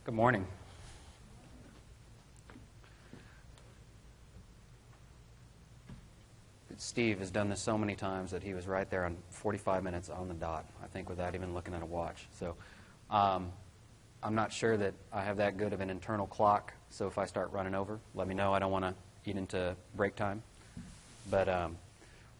Good morning. Steve has done this so many times that he was right there on 45 minutes on the dot, I think, without even looking at a watch. So I'm not sure that I have that good of an internal clock, so if I start running over, let me know. I don't want to eat into break time. But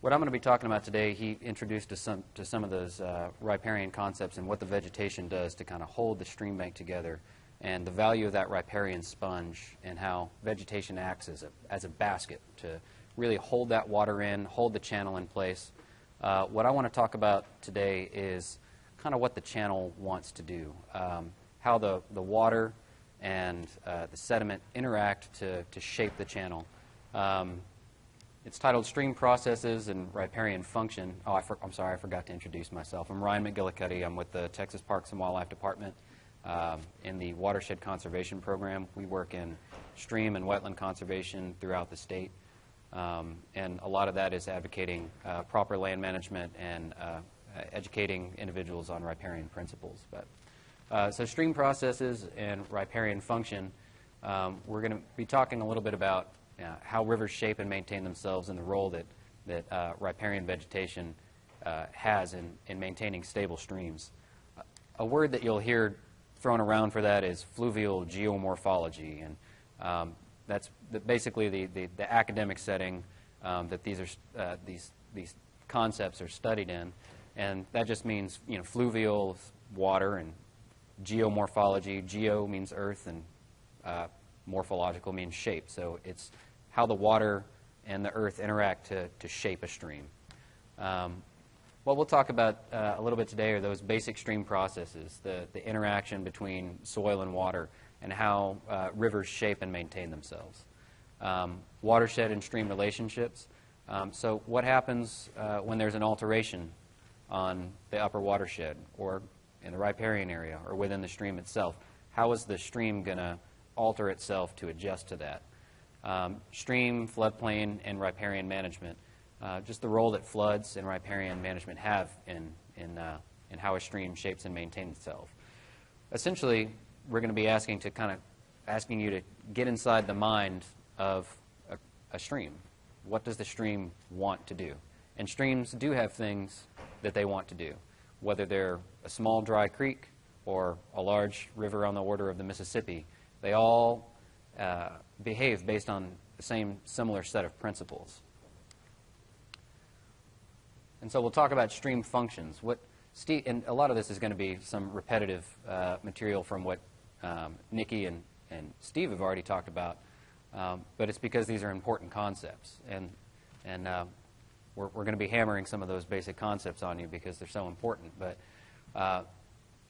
what I'm going to be talking about today, he introduced to some of those riparian concepts and what the vegetation does to kind of hold the stream bank together, and the value of that riparian sponge and how vegetation acts as a basket to really hold that water in, hold the channel in place. What I want to talk about today is kind of what the channel wants to do, how the water and the sediment interact to shape the channel. It's titled Stream Processes and Riparian Function. Oh, I'm sorry, I forgot to introduce myself. I'm Ryan McGillicuddy. I'm with the Texas Parks and Wildlife Department in the Watershed Conservation Program. We work in stream and wetland conservation throughout the state. And a lot of that is advocating proper land management and educating individuals on riparian principles. So stream processes and riparian function, we're going to be talking a little bit about how rivers shape and maintain themselves and the role that riparian vegetation has in maintaining stable streams. A word that you'll hear thrown around for that is fluvial geomorphology, and that's basically the academic setting that these concepts are studied in, and that just means fluvial water, and geomorphology. Geo means earth, and morphological means shape. So it's how the water and the earth interact to shape a stream. What we'll talk about a little bit today are those basic stream processes, the interaction between soil and water, and how rivers shape and maintain themselves. Watershed and stream relationships. So what happens when there's an alteration on the upper watershed or in the riparian area or within the stream itself? How is the stream going to alter itself to adjust to that? Stream, floodplain, and riparian management. Just the role that floods and riparian management have in how a stream shapes and maintains itself. Essentially, we're going to be asking you to get inside the mind of a stream. What does the stream want to do? And streams do have things that they want to do, whether they're a small dry creek or a large river on the order of the Mississippi. They all behave based on the same similar set of principles. And so we'll talk about stream functions. And a lot of this is going to be some repetitive material from what Nikki and Steve have already talked about, but it's because these are important concepts, and we're going to be hammering some of those basic concepts on you because they're so important. But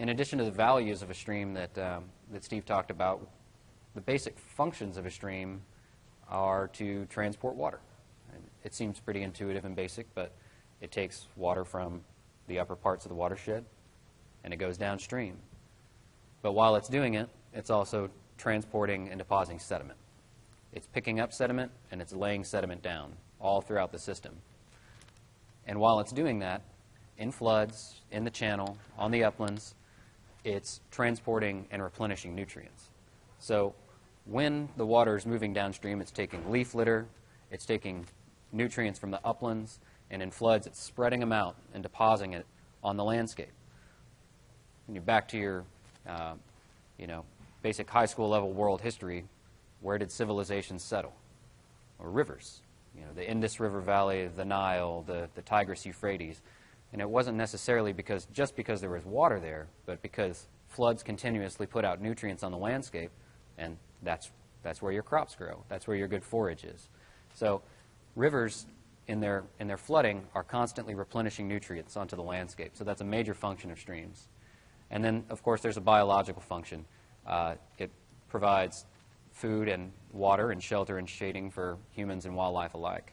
in addition to the values of a stream that Steve talked about, the basic functions of a stream are to transport water. And it seems pretty intuitive and basic, but it takes water from the upper parts of the watershed and it goes downstream. But while it's doing it, it's also transporting and depositing sediment. It's picking up sediment and it's laying sediment down all throughout the system. And while it's doing that, in floods, in the channel, on the uplands, it's transporting and replenishing nutrients. So when the water is moving downstream, it's taking leaf litter, it's taking nutrients from the uplands, and in floods, it's spreading them out and depositing it on the landscape. When you're back to your basic high school level world history, where did civilizations settle? Or rivers. The Indus River Valley, the Nile, the Tigris Euphrates. And it wasn't necessarily just because there was water there, but because floods continuously put out nutrients on the landscape, and that's where your crops grow. That's where your good forage is. So rivers in their flooding are constantly replenishing nutrients onto the landscape. So that's a major function of streams. And then, of course, there's a biological function. It provides food and water and shelter and shading for humans and wildlife alike.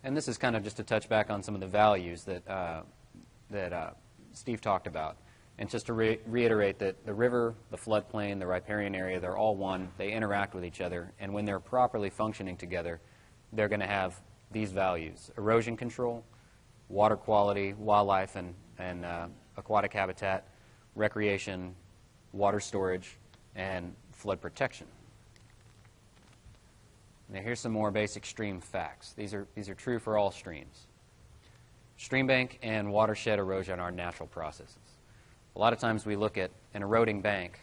And this is kind of just to touch back on some of the values that Steve talked about. And just to reiterate that the river, the floodplain, the riparian area, they're all one. They interact with each other. And when they're properly functioning together, they're going to have these values: erosion control, water quality, wildlife, and and aquatic habitat, recreation, water storage, and flood protection. Now here's some more basic stream facts. These are true for all streams. Stream bank and watershed erosion are natural processes. A lot of times we look at an eroding bank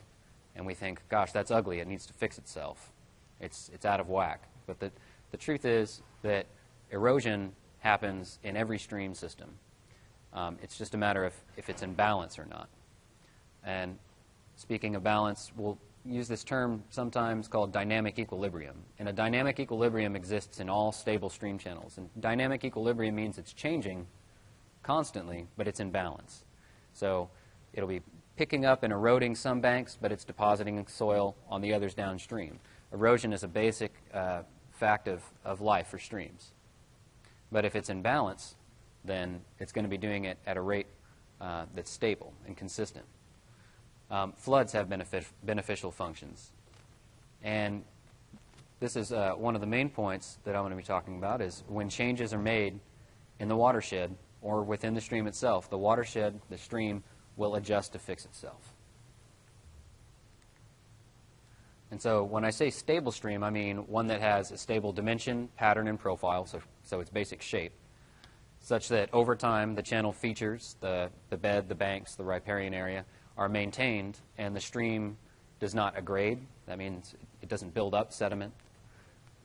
and we think, gosh, that's ugly, it needs to fix itself. It's out of whack. But the truth is that erosion happens in every stream system. It's just a matter of if it's in balance or not. And speaking of balance, we'll use this term sometimes called dynamic equilibrium. And a dynamic equilibrium exists in all stable stream channels. And dynamic equilibrium means it's changing constantly, but it's in balance. So it'll be picking up and eroding some banks, but it's depositing soil on the others downstream. Erosion is a basic fact of life for streams. But if it's in balance, then it's going to be doing it at a rate that's stable and consistent. Floods have beneficial functions. And this is one of the main points that I'm going to be talking about is when changes are made in the watershed or within the stream itself, the watershed, the stream, will adjust to fix itself. And so when I say stable stream, I mean one that has a stable dimension, pattern, and profile, so its basic shape, such that over time the channel features, the bed, the banks, the riparian area, are maintained and the stream does not aggrade. That means it doesn't build up sediment,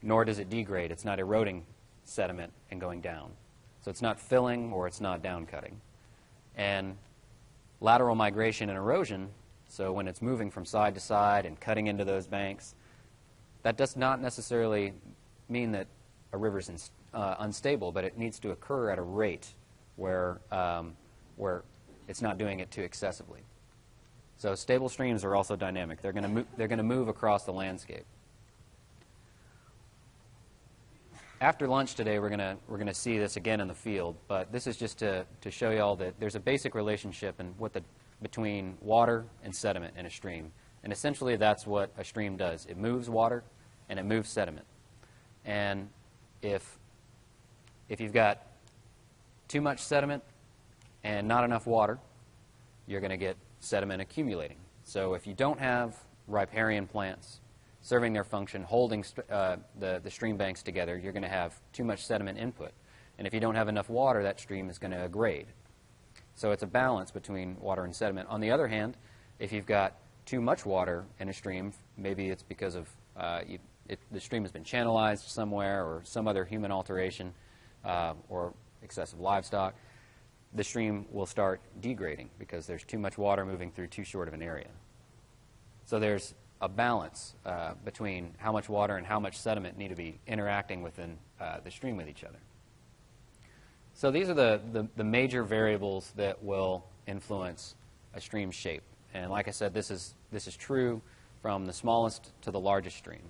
nor does it degrade. It's not eroding sediment and going down. So it's not filling or it's not down cutting. And lateral migration and erosion, so when it's moving from side to side and cutting into those banks, that does not necessarily mean that a river is unstable, but it needs to occur at a rate where it's not doing it too excessively. So stable streams are also dynamic. They're going to move across the landscape. After lunch today, we're going to see this again in the field, but this is just to show you all that there's a basic relationship between water and sediment in a stream. And essentially that's what a stream does. It moves water and it moves sediment. And if you've got too much sediment and not enough water, you're going to get sediment accumulating. So if you don't have riparian plants serving their function, holding the stream banks together, you're going to have too much sediment input. And if you don't have enough water, that stream is going to aggrade. So it's a balance between water and sediment. On the other hand, if you've got too much water in a stream, maybe it's because of the stream has been channelized somewhere or some other human alteration or excessive livestock, the stream will start degrading because there's too much water moving through too short of an area. So there's a balance between how much water and how much sediment need to be interacting within the stream with each other. So these are the major variables that will influence a stream's shape. And like I said, this is true from the smallest to the largest stream.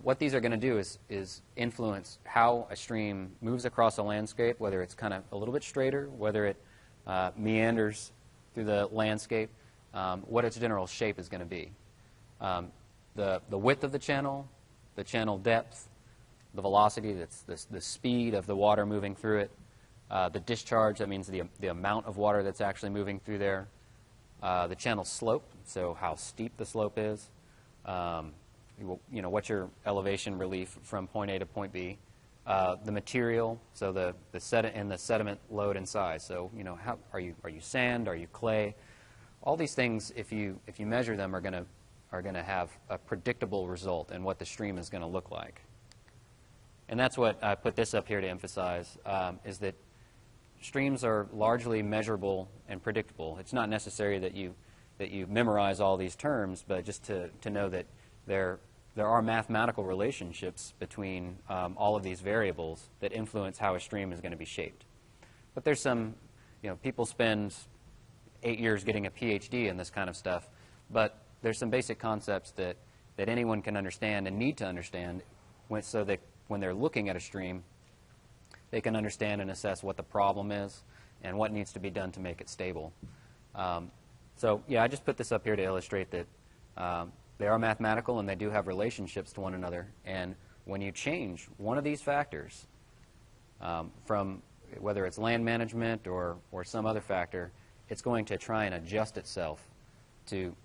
What these are going to do is influence how a stream moves across a landscape, whether it's kind of a little bit straighter, whether it meanders through the landscape, what its general shape is going to be. The width of the channel depth, the velocity, that's the speed of the water moving through it, the discharge, that means the amount of water that's actually moving through there, the channel slope, so how steep the slope is, what's your elevation relief from point A to point B, the material, so the sediment load and size. So how are you sand, are you clay? All these things, if you measure them, are going to have a predictable result in what the stream is going to look like. And that's what I put this up here to emphasize, is that streams are largely measurable and predictable. It's not necessary that you memorize all these terms, but just to know that there are mathematical relationships between all of these variables that influence how a stream is going to be shaped. But there's some, people spend 8 years getting a PhD in this kind of stuff, but there's some basic concepts that anyone can understand and need to understand so that when they're looking at a stream, they can understand and assess what the problem is and what needs to be done to make it stable. So I just put this up here to illustrate that they are mathematical and they do have relationships to one another. And when you change one of these factors from whether it's land management or some other factor, it's going to try and adjust itself to,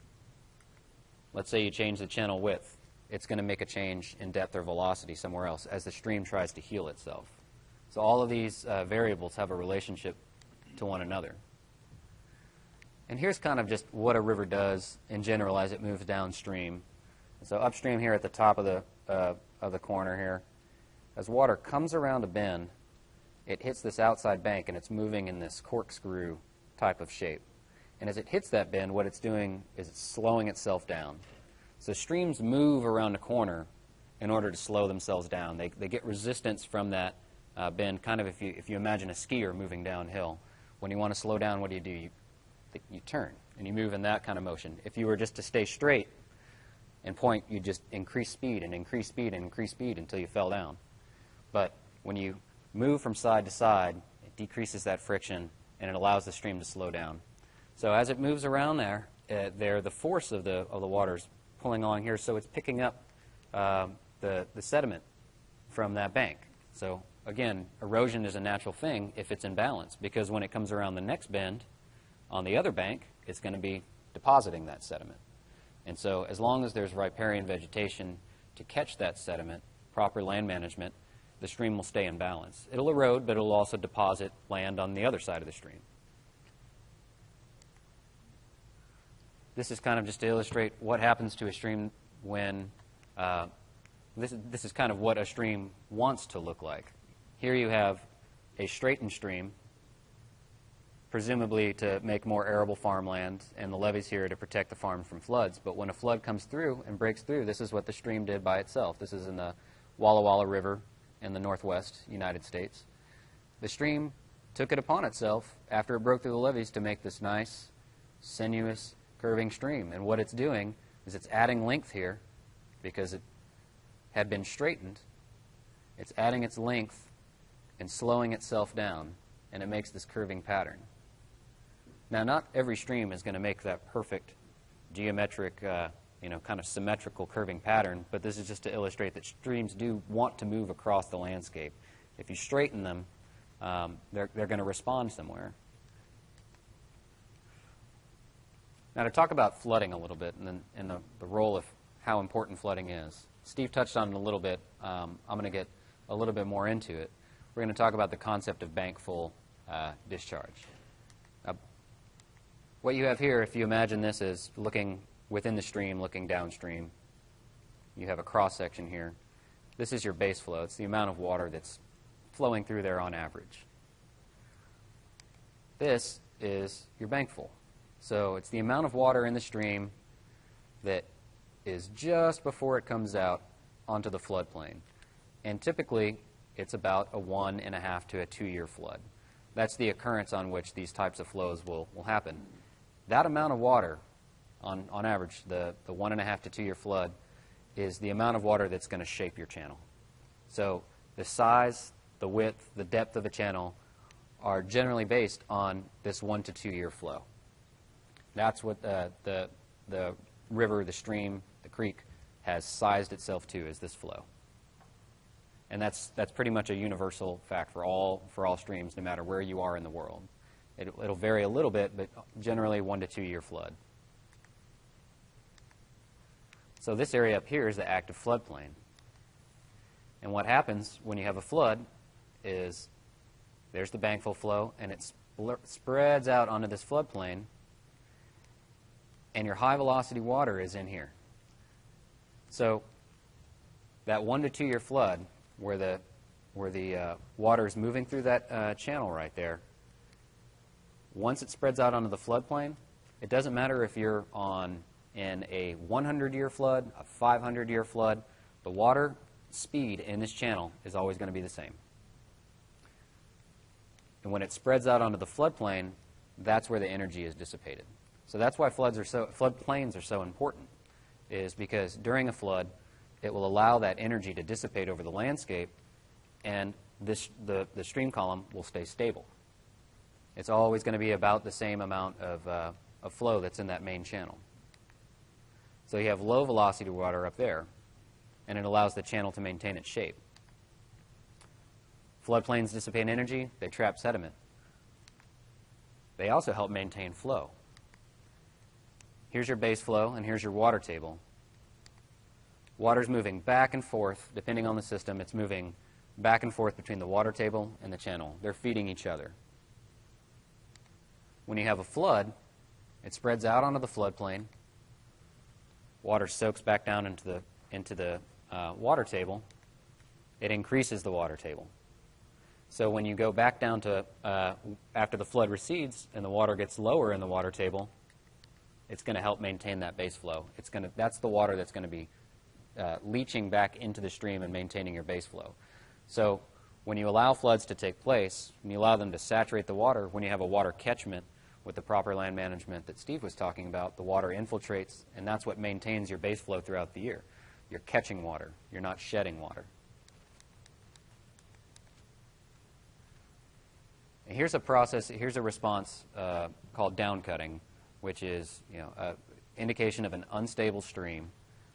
let's say you change the channel width, it's going to make a change in depth or velocity somewhere else as the stream tries to heal itself. So all of these variables have a relationship to one another. And here's kind of just what a river does in general as it moves downstream. So upstream here at the top of the corner here, as water comes around a bend, it hits this outside bank and it's moving in this corkscrew type of shape. And as it hits that bend, what it's doing is it's slowing itself down. So streams move around a corner in order to slow themselves down. They get resistance from that bend, kind of if you imagine a skier moving downhill. When you want to slow down, what do? You turn, and you move in that kind of motion. If you were just to stay straight and point, you just increase speed and increase speed and increase speed until you fell down. But when you move from side to side, it decreases that friction, and it allows the stream to slow down. So as it moves around there, the force of the water is pulling along here, so it's picking up the sediment from that bank. So again, erosion is a natural thing if it's in balance, because when it comes around the next bend on the other bank, it's going to be depositing that sediment. And so as long as there's riparian vegetation to catch that sediment, proper land management, the stream will stay in balance. It'll erode, but it'll also deposit land on the other side of the stream. This is kind of just to illustrate what happens to a stream when, this is kind of what a stream wants to look like. Here you have a straightened stream, presumably to make more arable farmland, and the levees here to protect the farm from floods. But when a flood comes through and breaks through, this is what the stream did by itself. This is in the Walla Walla River in the northwest United States. The stream took it upon itself after it broke through the levees to make this nice, sinuous, curving stream. And what it's doing is it's adding length here because it had been straightened. It's adding its length and slowing itself down, and it makes this curving pattern. Now, not every stream is going to make that perfect geometric, kind of symmetrical curving pattern, but this is just to illustrate that streams do want to move across the landscape. If you straighten them, they're going to respond somewhere. Now, to talk about flooding a little bit and the role of how important flooding is. Steve touched on it a little bit. I'm going to get a little bit more into it. We're going to talk about the concept of bank full discharge. What you have here, if you imagine this as looking within the stream, looking downstream, you have a cross-section here. This is your base flow. It's the amount of water that's flowing through there on average. This is your bank full. So it's the amount of water in the stream that is just before it comes out onto the floodplain. And typically, it's about a 1.5 to a 2-year flood. That's the occurrence on which these types of flows will happen. That amount of water, on average, the 1.5 to 2-year flood, is the amount of water that's going to shape your channel. So the size, the width, the depth of the channel are generally based on this 1 to 2-year flow. That's what the river, the stream, the creek has sized itself to, is this flow. And that's pretty much a universal fact for all streams, no matter where you are in the world. It'll vary a little bit, but generally 1 to 2-year flood. So this area up here is the active floodplain. And what happens when you have a flood is there's the bankful flow, and it spreads out onto this floodplain, and your high-velocity water is in here. So that 1 to 2-year flood, where the water is moving through that channel right there, once it spreads out onto the floodplain, it doesn't matter if you're in a 100-year flood, a 500-year flood, the water speed in this channel is always going to be the same. And when it spreads out onto the floodplain, that's where the energy is dissipated. So that's why floodplains are so important, is because during a flood, it will allow that energy to dissipate over the landscape, and the stream column will stay stable. It's always going to be about the same amount of flow that's in that main channel. So you have low velocity water up there, and it allows the channel to maintain its shape. Floodplains dissipate energy, they trap sediment. They also help maintain flow. Here's your base flow, and here's your water table. Water's moving back and forth, depending on the system. It's moving back and forth between the water table and the channel. They're feeding each other. When you have a flood, it spreads out onto the floodplain. Water soaks back down into the water table. It increases the water table. So when you go back down to, after the flood recedes and the water gets lower in the water table, it's going to help maintain that base flow. That's the water that's going to be leaching back into the stream and maintaining your base flow. So when you allow floods to take place, when you allow them to saturate the water, when you have a water catchment with the proper land management that Steve was talking about, the water infiltrates, and that's what maintains your base flow throughout the year. You're catching water. You're not shedding water. And here's a process, here's a response called downcutting, which is an indication of an unstable stream,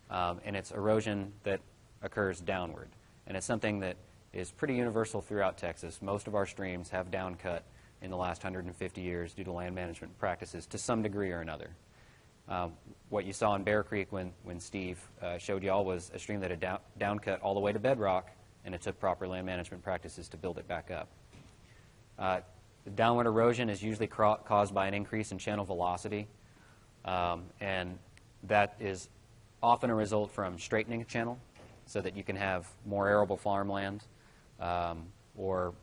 and it's erosion that occurs downward. And it's something that is pretty universal throughout Texas. Most of our streams have downcut in the last 150 years due to land management practices to some degree or another. What you saw in Bear Creek when Steve showed y'all was a stream that had downcut all the way to bedrock, and it took proper land management practices to build it back up. The downward erosion is usually caused by an increase in channel velocity, and that is often a result from straightening a channel so that you can have more arable farmland, or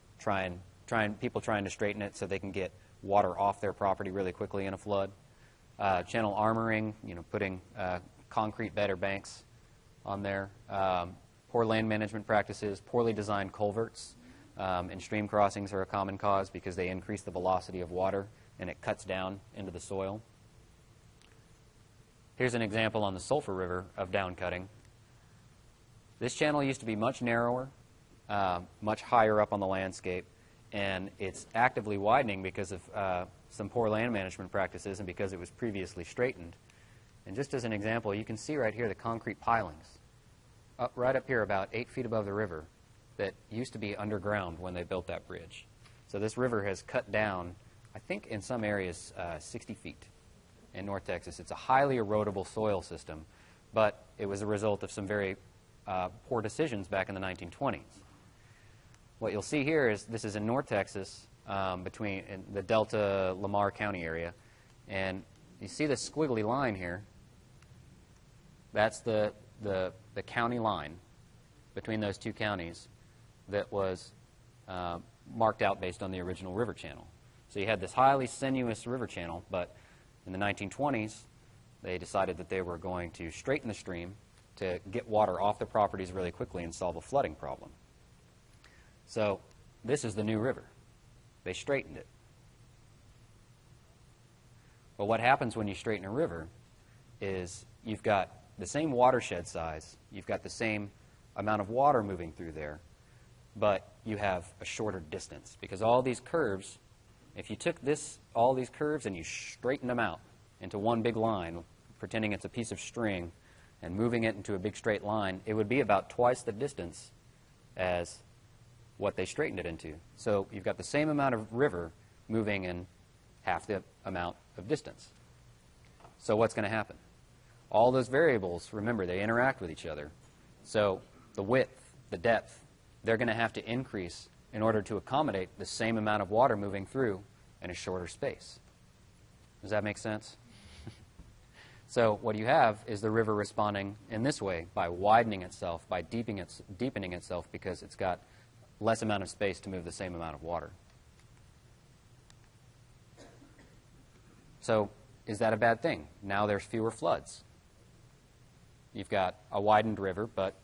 people trying to straighten it so they can get water off their property really quickly in a flood. Channel armoring, putting concrete bed or banks on there. Poor land management practices, poorly designed culverts and stream crossings are a common cause because they increase the velocity of water and it cuts down into the soil. Here's an example on the Sulphur River of downcutting. This channel used to be much narrower, much higher up on the landscape, and it's actively widening because of some poor land management practices and because it was previously straightened. And just as an example, you can see right here the concrete pilings, right up here about 8 feet above the river, that used to be underground when they built that bridge. So this river has cut down, I think in some areas, 60 feet in North Texas. It's a highly erodible soil system, but it was a result of some very poor decisions back in the 1920s. What you'll see here is this is in North Texas, between in the Delta Lamar County area, and you see this squiggly line here. That's the county line between those two counties that was marked out based on the original river channel. So you had this highly sinuous river channel, but in the 1920s, they decided that they were going to straighten the stream to get water off the properties really quickly and solve a flooding problem. So this is the new river. They straightened it. Well, what happens when you straighten a river is you've got the same watershed size, you've got the same amount of water moving through there, but you have a shorter distance. Because all these curves, if you took all these curves and you straightened them out into one big line, pretending it's a piece of string, and moving it into a big straight line, it would be about twice the distance as what they straightened it into. So you've got the same amount of river moving in half the amount of distance. So what's going to happen? All those variables, remember, they interact with each other. So the width, the depth, they're going to have to increase in order to accommodate the same amount of water moving through in a shorter space. Does that make sense? So what you have is the river responding in this way by widening itself, by deepening itself because it's got less amount of space to move the same amount of water. So is that a bad thing? Now there's fewer floods. You've got a widened river, but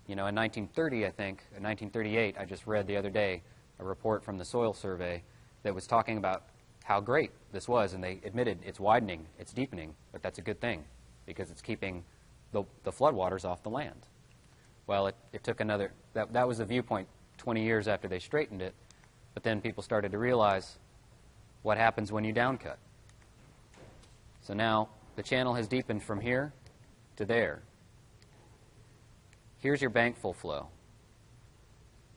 in 1930, I think, in 1938, I just read the other day a report from the Soil Survey that was talking about how great this was, and they admitted it's widening, it's deepening, but that's a good thing because it's keeping the floodwaters off the land. Well, it took another, that was the viewpoint 20 years after they straightened it, but then people started to realize what happens when you downcut. So now the channel has deepened from here to there. Here's your bank full flow.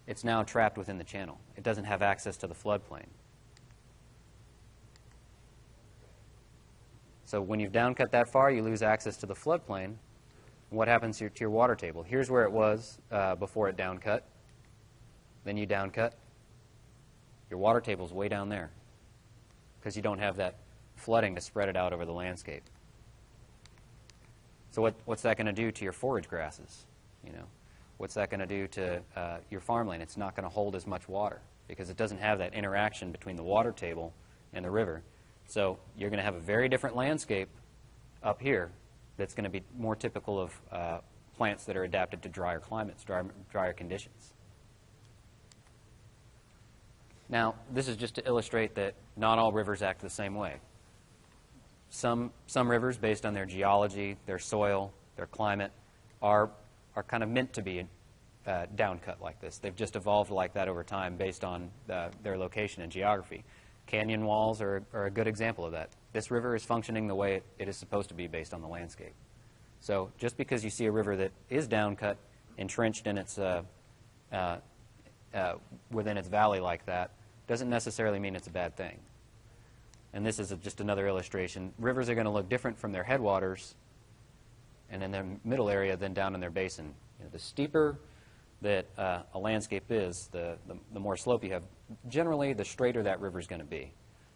it's now trapped within the channel. It doesn't have access to the floodplain. So when you've downcut that far, you lose access to the floodplain. What happens to your water table? Here's where it was before it downcut. Then you downcut. Your water table's way down there because you don't have that flooding to spread it out over the landscape. So what's that going to do to your forage grasses? You know, what's that going to do to your farmland? It's not going to hold as much water because it doesn't have that interaction between the water table and the river. So you're going to have a very different landscape up here that's going to be more typical of plants that are adapted to drier climates, drier conditions. Now, this is just to illustrate that not all rivers act the same way. Some rivers, based on their geology, their soil, their climate, are kind of meant to be downcut like this. They've just evolved like that over time based on their location and geography. Canyon walls are a good example of that. This river is functioning the way it is supposed to be based on the landscape. So just because you see a river that is downcut, entrenched in its within its valley like that, doesn't necessarily mean it's a bad thing. And this is just another illustration. Rivers are going to look different from their headwaters and in their middle area than down in their basin. You know, the steeper that a landscape is, the more slope you have. Generally, the straighter that river is going to be.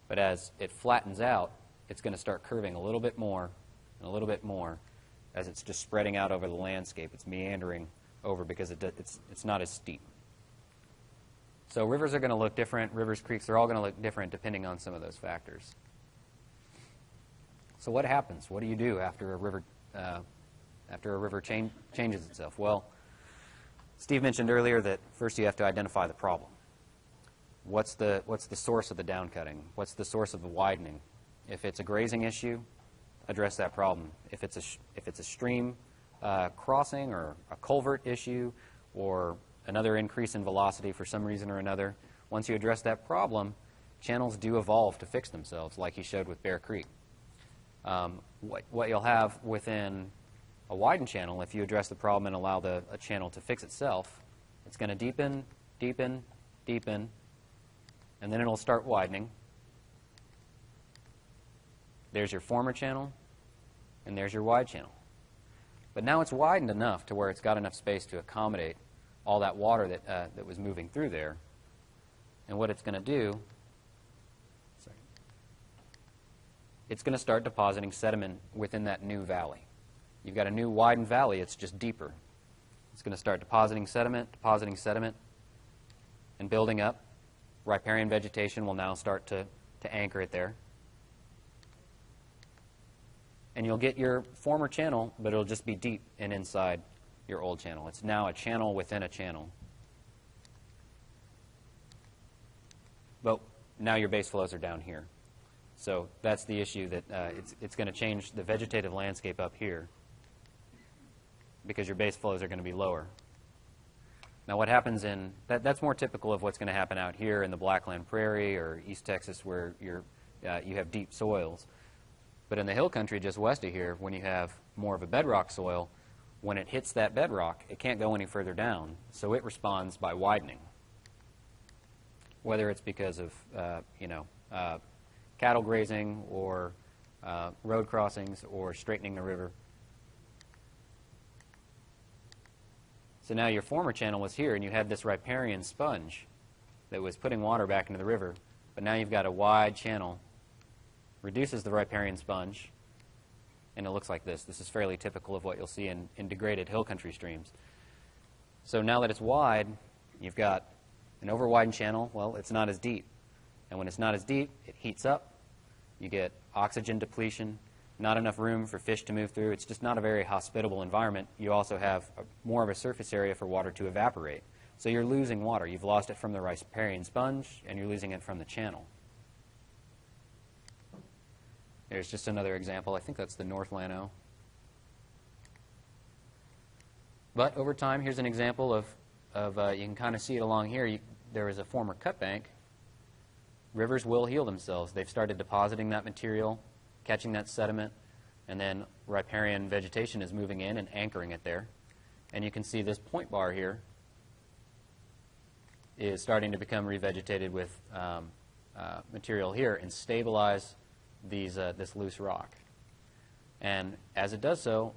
But as it flattens out, it's going to start curving a little bit more and a little bit more as it's just spreading out over the landscape. It's meandering over because it's not as steep. So rivers are going to look different. Rivers, creeks, they're all going to look different depending on some of those factors. So what happens? What do you do after a river changes itself? Well, Steve mentioned earlier that first you have to identify the problem. What's the source of the downcutting? What's the source of the widening? If it's a grazing issue, address that problem. If it's a stream crossing or a culvert issue or another increase in velocity for some reason or another, once you address that problem, channels do evolve to fix themselves, like he showed with Bear Creek. What you'll have within a widened channel, if you address the problem and allow a channel to fix itself, it's going to deepen, deepen, deepen, and then it'll start widening. There's your former channel, and there's your wide channel. But now it's widened enough to where it's got enough space to accommodate all that water that was moving through there. And what it's going to do, it's going to start depositing sediment within that new valley. You've got a new widened valley, it's just deeper. It's going to start depositing sediment, and building up. Riparian vegetation will now start to anchor it there. And you'll get your former channel, but it'll just be deep and inside your old channel. It's now a channel within a channel. But now your base flows are down here. So that's the issue, that it's going to change the vegetative landscape up here because your base flows are going to be lower. Now what happens that's more typical of what's going to happen out here in the Blackland Prairie or East Texas where you have deep soils. But in the hill country just west of here, when you have more of a bedrock soil, when it hits that bedrock, it can't go any further down, so it responds by widening. Whether it's because of cattle grazing or road crossings or straightening the river. So now your former channel was here, and you had this riparian sponge that was putting water back into the river, but now you've got a wide channel, reduces the riparian sponge, and it looks like this. This is fairly typical of what you'll see in degraded hill country streams. So now that it's wide, you've got an over-widened channel. Well, it's not as deep. And when it's not as deep, it heats up. You get oxygen depletion, not enough room for fish to move through. It's just not a very hospitable environment. You also have more of a surface area for water to evaporate. So you're losing water. You've lost it from the riparian sponge, and you're losing it from the channel. There's just another example. I think that's the North Llano. But over time, here's an example of you can kind of see it along here. There was a former cut bank. Rivers will heal themselves. They've started depositing that material, catching that sediment, and then riparian vegetation is moving in and anchoring it there. And you can see this point bar here is starting to become revegetated with material here and stabilize this loose rock. And as it does so,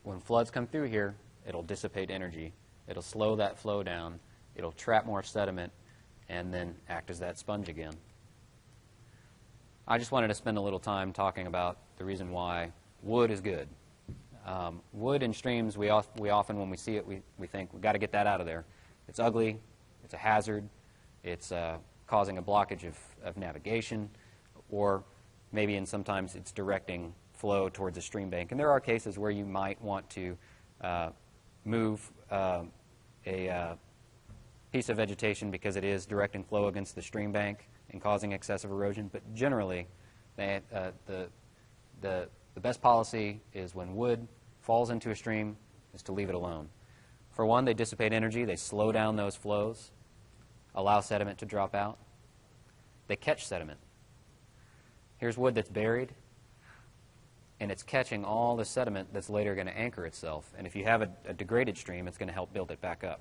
when floods come through here, it'll dissipate energy. It'll slow that flow down. It'll trap more sediment and then act as that sponge again. I just wanted to spend a little time talking about the reason why wood is good. Wood in streams, we often, when we see it, we think, we've got to get that out of there. It's ugly. It's a hazard. It's causing a blockage of navigation, or maybe sometimes it's directing flow towards a stream bank. And there are cases where you might want to move a piece of vegetation because it is directing flow against the stream bank and causing excessive erosion. But generally, the best policy is when wood falls into a stream is to leave it alone. For one, they dissipate energy. They slow down those flows, allow sediment to drop out. They catch sediment. Here's wood that's buried, and it's catching all the sediment that's later going to anchor itself. And if you have a degraded stream, it's going to help build it back up.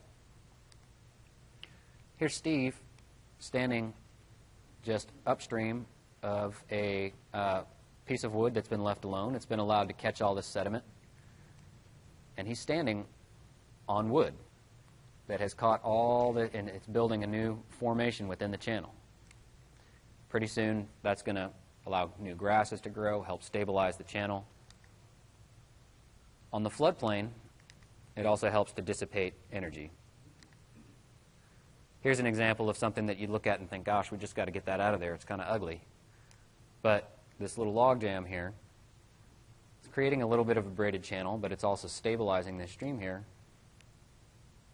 Here's Steve standing just upstream of a piece of wood that's been left alone. It's been allowed to catch all this sediment. And he's standing on wood that has caught and it's building a new formation within the channel. Pretty soon, that's going to allow new grasses to grow, help stabilize the channel. On the floodplain, it also helps to dissipate energy. Here's an example of something that you look at and think, gosh, we just got to get that out of there. It's kind of ugly. But this little log jam here, it's creating a little bit of a braided channel, but it's also stabilizing this stream here.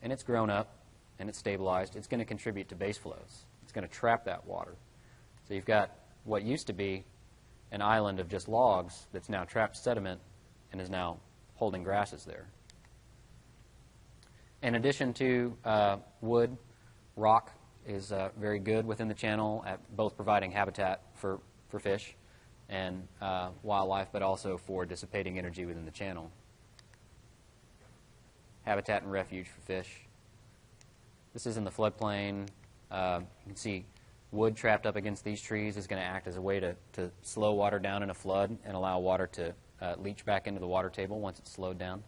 And it's grown up, and it's stabilized. It's going to contribute to base flows. It's going to trap that water. So you've got what used to be an island of just logs that's now trapped sediment and is now holding grasses there. In addition to wood, rock is very good within the channel at both providing habitat for fish and wildlife, but also for dissipating energy within the channel. Habitat and refuge for fish. This is in the floodplain. You can see wood trapped up against these trees is going to act as a way to slow water down in a flood and allow water to leach back into the water table once it's slowed down.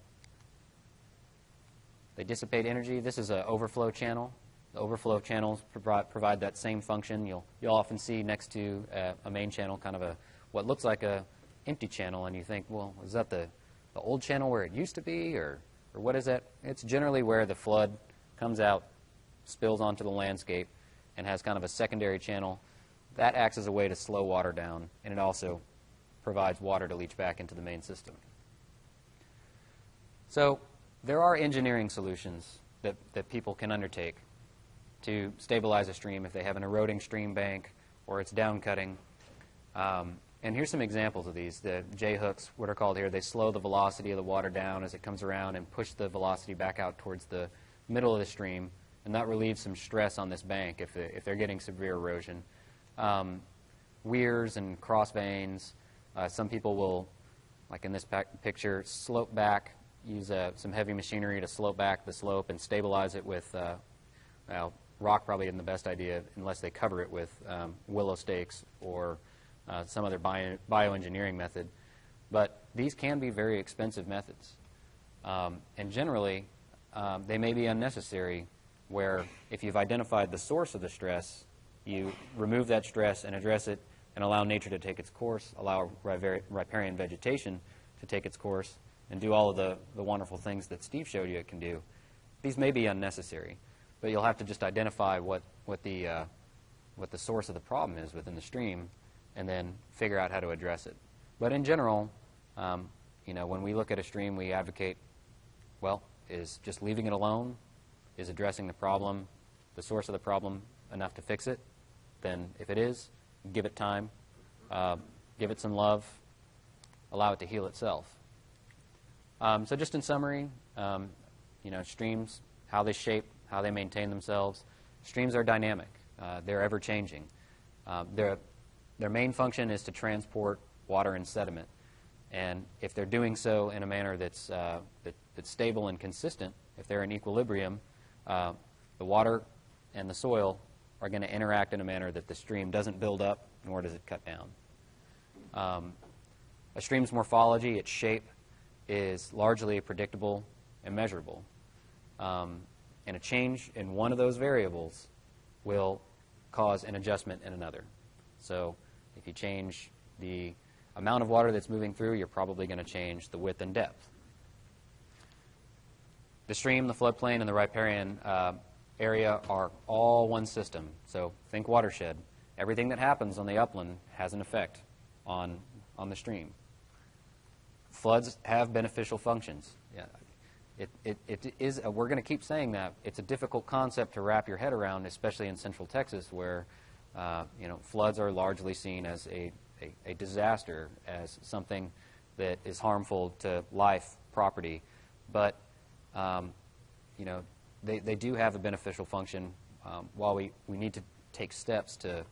They dissipate energy. This is an overflow channel. The overflow channels provide that same function. You'll often see next to a main channel kind of what looks like a empty channel, and you think, well, is that the old channel where it used to be, or what is that? It's generally where the flood comes out, spills onto the landscape, and has kind of a secondary channel. That acts as a way to slow water down, and it also provides water to leach back into the main system. So there are engineering solutions that people can undertake to stabilize a stream if they have an eroding stream bank or it's downcutting. And here's some examples of these. The J-hooks, what are called here, they slow the velocity of the water down as it comes around and push the velocity back out towards the middle of the stream, and that relieves some stress on this bank if they're getting severe erosion. Weirs and cross veins, some people will, like in this picture, slope back, use some heavy machinery to slope back the slope and stabilize it with, rock probably isn't the best idea unless they cover it with willow stakes or some other bioengineering method. But these can be very expensive methods. And generally, they may be unnecessary, where if you've identified the source of the stress, you remove that stress and address it and allow nature to take its course, allow riparian vegetation to take its course, and do all of the wonderful things that Steve showed you it can do. These may be unnecessary, but you'll have to just identify what the source of the problem is within the stream, and then figure out how to address it. But in general, when we look at a stream, we advocate, well, is just leaving it alone, is addressing the problem, the source of the problem, enough to fix it? Then if it is, give it time, give it some love, allow it to heal itself. So just in summary, streams, how they shape, how they maintain themselves. Streams are dynamic. They're ever-changing. Their main function is to transport water and sediment. And if they're doing so in a manner that's stable and consistent, if they're in equilibrium, the water and the soil are going to interact in a manner that the stream doesn't build up, nor does it cut down. A stream's morphology, its shape, is largely predictable and measurable. And a change in one of those variables will cause an adjustment in another. So if you change the amount of water that's moving through, you're probably going to change the width and depth. The stream, the floodplain, and the riparian area are all one system. So think watershed. Everything that happens on the upland has an effect on the stream. Floods have beneficial functions. Yeah. It is. We're going to keep saying that. It's a difficult concept to wrap your head around, especially in Central Texas, where floods are largely seen as a disaster, as something that is harmful to life, property. But they do have a beneficial function. While we need to take steps to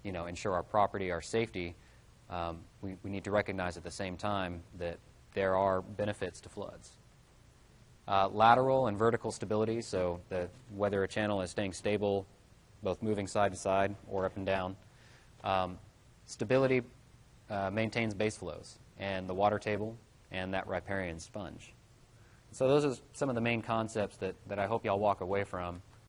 ensure our property, our safety, we need to recognize at the same time that there are benefits to floods. Lateral and vertical stability, so whether a channel is staying stable, both moving side to side or up and down. Stability maintains base flows and the water table and that riparian sponge. So those are some of the main concepts that I hope y'all walk away from.